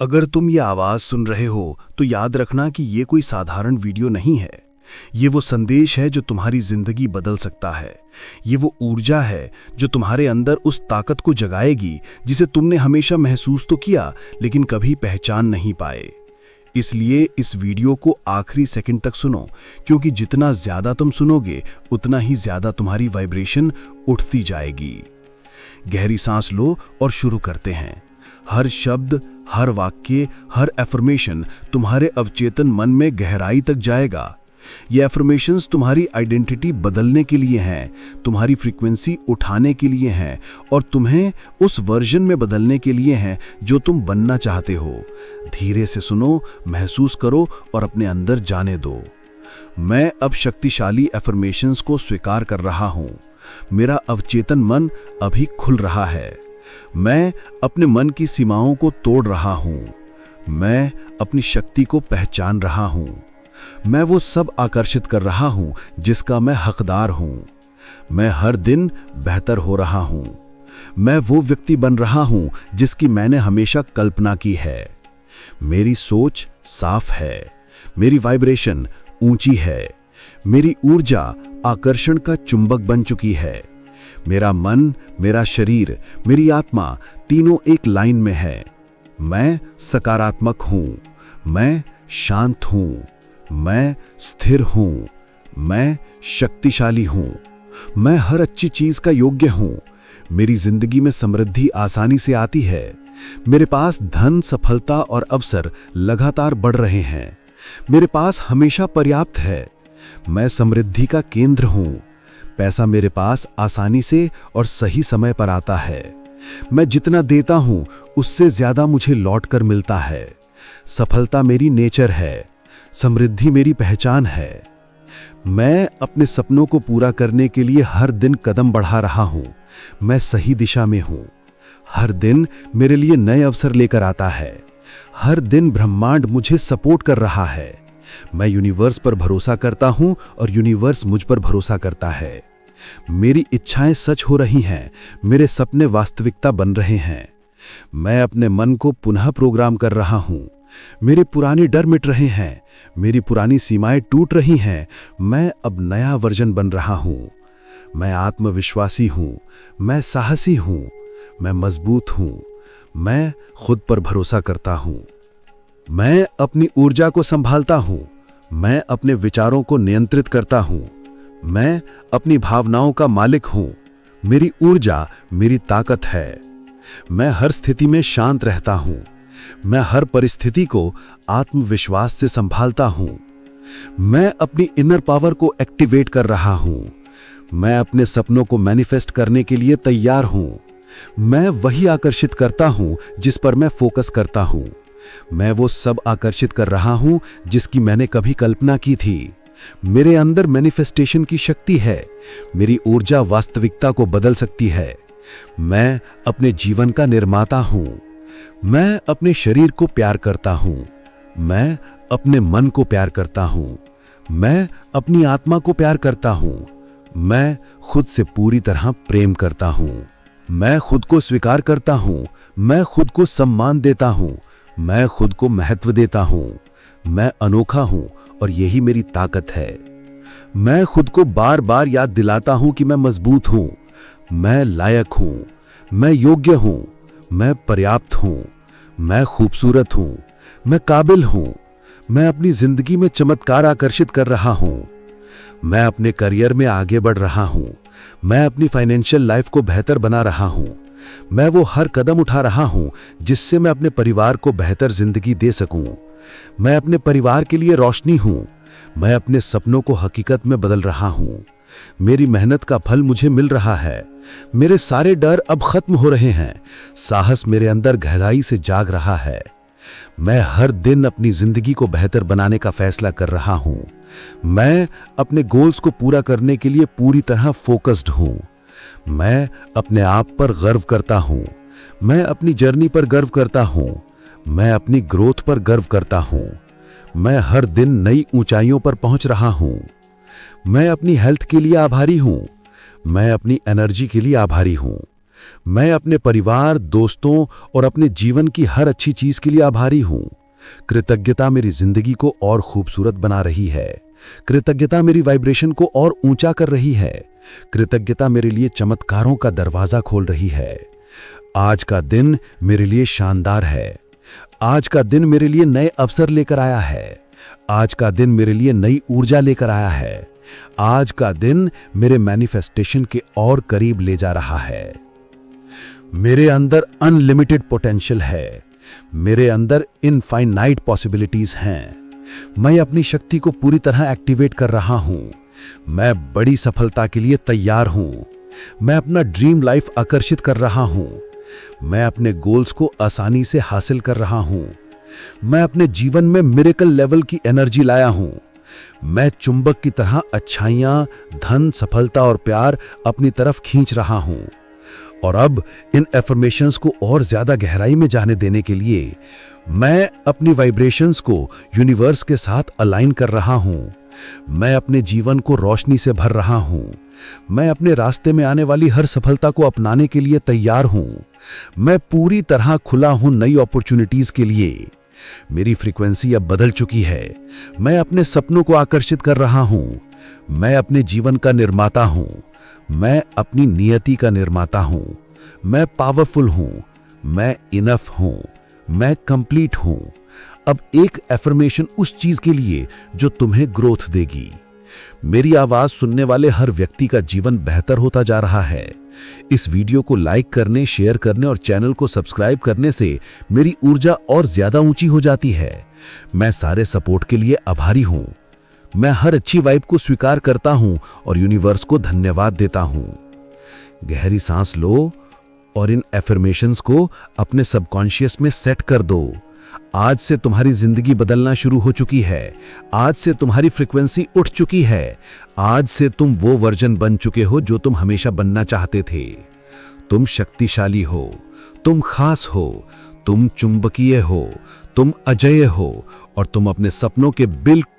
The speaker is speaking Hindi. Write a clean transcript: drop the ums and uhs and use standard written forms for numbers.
अगर तुम ये आवाज़ सुन रहे हो तो याद रखना कि ये कोई साधारण वीडियो नहीं है। ये वो संदेश है जो तुम्हारी जिंदगी बदल सकता है। ये वो ऊर्जा है जो तुम्हारे अंदर उस ताकत को जगाएगी जिसे तुमने हमेशा महसूस तो किया लेकिन कभी पहचान नहीं पाए। इसलिए इस वीडियो को आखिरी सेकंड तक सुनो, क्योंकि जितना ज्यादा तुम सुनोगे उतना ही ज्यादा तुम्हारी वाइब्रेशन उठती जाएगी। गहरी सांस लो और शुरू करते हैं। हर शब्द, हर वाक्य, हर एफर्मेशन तुम्हारे अवचेतन मन में गहराई तक जाएगा। ये एफर्मेशंस तुम्हारी आइडेंटिटी बदलने के लिए हैं, तुम्हारी फ्रीक्वेंसी उठाने के लिए हैं और तुम्हें उस वर्जन में बदलने के लिए हैं जो तुम बनना चाहते हो। धीरे से सुनो, महसूस करो और अपने अंदर जाने दो। मैं अब शक्तिशाली एफर्मेशंस को स्वीकार कर रहा हूं। मेरा अवचेतन मन अभी खुल रहा है। मैं अपने मन की सीमाओं को तोड़ रहा हूं। मैं अपनी शक्ति को पहचान रहा हूं। मैं वो सब आकर्षित कर रहा हूं जिसका मैं हकदार हूं। मैं हर दिन बेहतर हो रहा हूं। मैं वो व्यक्ति बन रहा हूं जिसकी मैंने हमेशा कल्पना की है। मेरी सोच साफ है। मेरी वाइब्रेशन ऊंची है। मेरी ऊर्जा आकर्षण का चुंबक बन चुकी है। मेरा मन, मेरा शरीर, मेरी आत्मा तीनों एक लाइन में है। मैं सकारात्मक हूं। मैं शांत हूं। मैं स्थिर हूं। मैं शक्तिशाली हूं। मैं हर अच्छी चीज का योग्य हूं। मेरी जिंदगी में समृद्धि आसानी से आती है। मेरे पास धन, सफलता और अवसर लगातार बढ़ रहे हैं। मेरे पास हमेशा पर्याप्त है। मैं समृद्धि का केंद्र हूं। पैसा मेरे पास आसानी से और सही समय पर आता है। मैं जितना देता हूं उससे ज्यादा मुझे लौट कर मिलता है। सफलता मेरी नेचर है। समृद्धि मेरी पहचान है। मैं अपने सपनों को पूरा करने के लिए हर दिन कदम बढ़ा रहा हूं। मैं सही दिशा में हूं। हर दिन मेरे लिए नए अवसर लेकर आता है। हर दिन ब्रह्मांड मुझे सपोर्ट कर रहा है। मैं यूनिवर्स पर भरोसा करता हूं और यूनिवर्स मुझ पर भरोसा करता है। मेरी इच्छाएं सच हो रही हैं। मेरे सपने वास्तविकता बन रहे हैं। मैं अपने मन को पुनः प्रोग्राम कर रहा हूं। मेरे पुराने डर मिट रहे हैं। मेरी पुरानी सीमाएं टूट रही हैं। मैं अब नया वर्जन बन रहा हूं। मैं आत्मविश्वासी हूं। मैं साहसी हूं। मैं मजबूत हूं। मैं खुद पर भरोसा करता हूं। मैं अपनी ऊर्जा को संभालता हूं। मैं अपने विचारों को नियंत्रित करता हूं। मैं अपनी भावनाओं का मालिक हूं। मेरी ऊर्जा मेरी ताकत है। मैं हर स्थिति में शांत रहता हूं। मैं हर परिस्थिति को आत्मविश्वास से संभालता हूं। मैं अपनी इनर पावर को एक्टिवेट कर रहा हूं। मैं अपने सपनों को मैनिफेस्ट करने के लिए तैयार हूं। मैं वही आकर्षित करता हूं जिस पर मैं फोकस करता हूं। मैं वो सब आकर्षित कर रहा हूं जिसकी मैंने कभी कल्पना की थी। मेरे अंदर मैनिफेस्टेशन की शक्ति है। मेरी ऊर्जा वास्तविकता को बदल सकती है। मैं अपने जीवन का निर्माता हूं। मैं अपने शरीर को प्यार करता हूं। मैं अपने मन को प्यार करता हूं। मैं अपनी आत्मा को प्यार करता हूं। मैं खुद से पूरी तरह प्रेम करता हूं। मैं खुद को स्वीकार करता हूं। मैं खुद को सम्मान देता हूं। मैं खुद को महत्व देता हूं। मैं अनोखा हूं और यही मेरी ताकत है। मैं खुद को बार बार याद दिलाता हूं कि मैं मजबूत हूं। मैं लायक हूं। मैं योग्य हूं। मैं पर्याप्त हूं। मैं खूबसूरत हूं। मैं काबिल हूं। मैं अपनी जिंदगी में चमत्कार आकर्षित कर रहा हूं। मैं अपने करियर में आगे बढ़ रहा हूं। मैं अपनी फाइनेंशियल लाइफ को बेहतर बना रहा हूं। मैं वो हर कदम उठा रहा हूं जिससे मैं अपने परिवार को बेहतर जिंदगी दे सकूं। मैं अपने परिवार के लिए रोशनी हूं। मैं अपने सपनों को हकीकत में बदल रहा हूं। मेरी मेहनत का फल मुझे मिल रहा है। मेरे सारे डर अब खत्म हो रहे हैं। साहस मेरे अंदर गहराई से जाग रहा है। मैं हर दिन अपनी जिंदगी को बेहतर बनाने का फैसला कर रहा हूं। मैं अपने गोल्स को पूरा करने के लिए पूरी तरह फोकस्ड हूं। मैं अपने आप पर गर्व करता हूं। मैं अपनी जर्नी पर गर्व करता हूं। मैं अपनी ग्रोथ पर गर्व करता हूं। मैं हर दिन नई ऊंचाइयों पर पहुंच रहा हूं। मैं अपनी हेल्थ के लिए आभारी हूं। मैं अपनी एनर्जी के लिए आभारी हूं। मैं अपने परिवार, दोस्तों और अपने जीवन की हर अच्छी चीज के लिए आभारी हूं। कृतज्ञता मेरी जिंदगी को और खूबसूरत बना रही है। कृतज्ञता मेरी वाइब्रेशन को और ऊंचा कर रही है। कृतज्ञता मेरे लिए चमत्कारों का दरवाजा खोल रही है। आज का दिन मेरे लिए शानदार है। आज का दिन मेरे लिए नए अवसर लेकर आया है। आज का दिन मेरे लिए नई ऊर्जा लेकर आया है। आज का दिन मेरे मैनिफेस्टेशन के और करीब ले जा रहा है। मेरे अंदर अनलिमिटेड पोटेंशियल है। मेरे अंदर इनफाइनाइट पॉसिबिलिटीज हैं। मैं अपनी शक्ति को पूरी तरह एक्टिवेट कर रहा हूं। मैं बड़ी सफलता के लिए तैयार हूं। मैं अपना ड्रीम लाइफ आकर्षित कर रहा हूं। मैं अपने गोल्स को आसानी से हासिल कर रहा हूं। मैं अपने जीवन में मिरेकल लेवल की एनर्जी लाया हूं। मैं चुंबक की तरह अच्छाइयां, धन, सफलता और प्यार अपनी तरफ खींच रहा हूं। और अब इन एफर्मेशंस को और ज्यादा गहराई में जाने देने के लिए मैं अपनी वाइब्रेशंस को यूनिवर्स के साथ अलाइन कर रहा हूं। मैं अपने जीवन को रोशनी से भर रहा हूं। मैं अपने रास्ते में आने वाली हर सफलता को अपनाने के लिए तैयार हूं। मैं पूरी तरह खुला हूं नई अपॉर्चुनिटीज के लिए। मेरी फ्रीक्वेंसी अब बदल चुकी है। मैं अपने सपनों को आकर्षित कर रहा हूं। मैं अपने जीवन का निर्माता हूं। मैं अपनी नियति का निर्माता हूं। मैं पावरफुल हूं। मैं इनफ हूं। मैं कंप्लीट हूं। अब एक एफर्मेशन उस चीज के लिए जो तुम्हें ग्रोथ देगी। मेरी आवाज सुनने वाले हर व्यक्ति का जीवन बेहतर होता जा रहा है। इस वीडियो को लाइक करने, शेयर करने और चैनल को सब्सक्राइब करने से मेरी ऊर्जा और ज्यादा ऊंची हो जाती है। मैं सारे सपोर्ट के लिए आभारी हूं। मैं हर अच्छी वाइब को स्वीकार करता हूं और यूनिवर्स को धन्यवाद देता हूं। गहरी सांस लो और इन एफर्मेशंस को अपने सबकॉन्शियस में सेट कर दो। आज से तुम्हारी जिंदगी बदलना शुरू हो चुकी है। आज से तुम्हारी फ्रीक्वेंसी उठ चुकी है। आज से तुम वो वर्जन बन चुके हो जो तुम हमेशा बनना चाहते थे। तुम शक्तिशाली हो। तुम खास हो। तुम चुंबकीय हो। तुम अजेय हो और तुम अपने सपनों के बिल्कुल